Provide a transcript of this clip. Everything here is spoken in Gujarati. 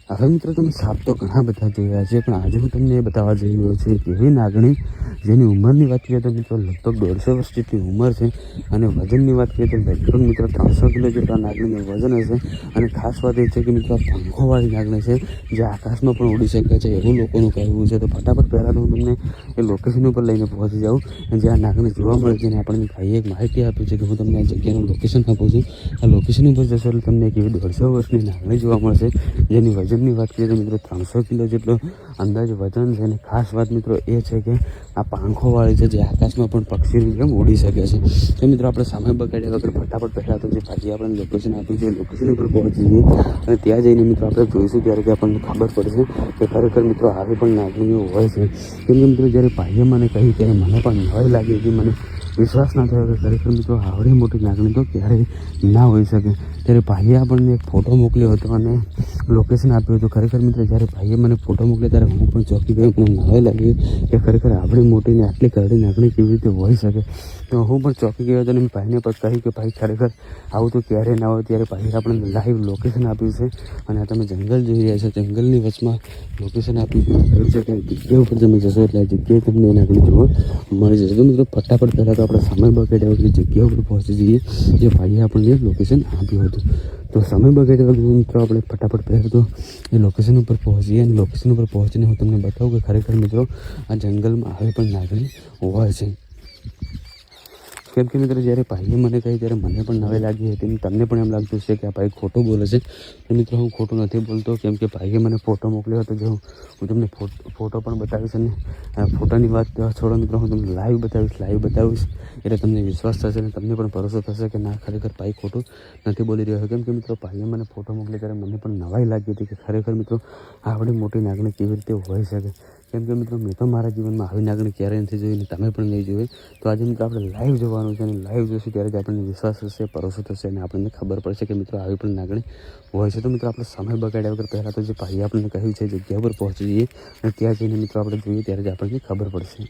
હવે મિત્રો તમે સાપ તો ઘણા બધા જોયા છે, પણ આજે હું તમને એ બતાવવા જઈ રહ્યો છું એક એવી નાગણી જેની ઉંમરની વાત કરીએ તો મિત્રો લગભગ 150 વર્ષ જેટલી ઉંમર છે અને વજનની વાત કરીએ તો લગભગ મિત્રો 300 કિલો જેટલા નાગણીનું વજન હશે. અને ખાસ વાત એ છે કે મિત્રો આ પંખોવાળી નાગણી છે જે આકાશમાં પણ ઉડી શકે છે એવું લોકોનું કહેવું છે. તો ફટાફટ પહેલાં તો હું તમને એ લોકેશન ઉપર લઈને પહોંચી જાઉં અને જે આ નાગણી જોવા મળે છે અને આપણને ભાઈએ એક માહિતી આપી છે કે હું તમને આ જગ્યાનું લોકેશન આપું છું. આ લોકેશન ઉપર જશો એટલે તમને એક એવી 150 વર્ષની નાગણી જોવા મળશે જેની વજનની વાત કરીએ તો મિત્રો 300 કિલો જેટલો અંદાજે વજન છે. અને ખાસ વાત મિત્રો એ છે કે આ પાંખોવાળી છે જે આકાશમાં પણ પક્ષીની જેમ ઉડી શકે છે. તો મિત્રો આપણે સમય બગાડ્યા વગર ફટાફટ પહેલાં તો જે ભાજી આપણને લોકેશન આપ્યું છે એ લોકેશન ઉપર પહોંચી જઈએ અને ત્યાં જઈને મિત્રો આપણે જોઈશું ત્યારે કે આપણને ખબર પડશે કે ખરેખર મિત્રો આવી પણ નાગણીઓ હોય છે. કેમ કે મિત્રો જ્યારે ભાઈએ મને કહી ત્યારે મને પણ નવાઈ લાગી હતી, મને વિશ્વાસ ના થયો કે ખરેખર મિત્રો આવડી મોટી નાગણી તો ક્યારેય ના હોઈ શકે. ત્યારે ભાઈએ આપણને એક ફોટો મોકલ્યો હતો અને લોકેશન આપ્યું હતું. ખરેખર મિત્રો જ્યારે ભાઈએ મને ફોટો મોકલ્યો ત્યારે હું પણ ચોંકી ગયો, મને નવાઈ લાગી કે ખરેખર આવડી મોટીને આટલી કરડી નાગણી કેવી રીતે હોઈ શકે. તો હું પણ ચોંકી ગયો હતો અને મેં ભાઈને પણ કહ્યું કે ભાઈ ખરેખર આવું તો ક્યારેય ના હોય. ત્યારે ભાઈએ આપણને લાઈવ લોકેશન આપ્યું છે અને તમે જંગલ જોઈ રહ્યા છો, જંગલની વચમાં લોકેશન આપ્યું છે કે જગ્યા ઉપર તમે જશો એટલે આ જગ્યાએ તમને એ નાગણી જોવા મળી જશે. તો મિત્રો ફટાફટ પહેલાં તો આપણે સમય બગાડ્યા વગર જગ્યા ઉપર પહોંચી જઈએ જે ભાઈએ આપણને લોકેશન આપ્યું હતું. તો સમય બગાડ્યા વગર મિત્રો આપણે ફટાફટ પહેલાં તો એ લોકેશન ઉપર પહોંચીએ અને લોકેશન ઉપર પહોંચીને હું તમને બતાવું કે ખરેખર મિત્રો આ જંગલમાં આવી પણ નાગણી હોય છે. કેમ કે મિત્રો જ્યારે ભાઈએ મને કહી ત્યારે મને પણ નવાઈ લાગી હતી, તમને પણ એમ લાગતું છે કે આ ભાઈ ખોટું બોલે છે. તો મિત્રો હું ખોટું નથી બોલતો, કેમ કે ભાઈએ મને ફોટો મોકલ્યો હતો. જો હું તમને ફોટો પણ બતાવીશ અને ફોટાની વાત છોડો મિત્રો, હું તમને લાઈવ બતાવીશ એટલે તમને વિશ્વાસ થશે અને તમને પણ ભરોસો થશે કે ના ખરેખર ભાઈ ખોટું નથી બોલી રહ્યો. કેમ કે મિત્રો ભાઈએ મને ફોટો મોકલ્યો ત્યારે મને પણ નવાઈ લાગી હતી કે ખરેખર મિત્રો આવડી મોટી નાગણી કેવી રીતે હોઈ શકે. કેમ કે મિત્રો મેં તો મારા જીવનમાં આવી નાગણી ક્યારેય નથી જોઈ અને તમે પણ નહીં જોઈ. તો આજે મિત્રો આપણે લાઈવ જોવાનું છે અને લાઈવ જોઈશું ત્યારે જ આપણને વિશ્વાસ થશે, ભરોસો થશે અને આપણને ખબર પડશે કે મિત્રો આવી પણ નાગણી હોય છે. તો મિત્રો આપણે સમય બગાડ્યા વગર પહેલાં તો જે ભાઈએ આપણને કહ્યું છે જગ્યા પર પહોંચી જઈએ અને ત્યાં જઈને મિત્રો આપણે જોઈએ ત્યારે જ આપણને ખબર પડશે.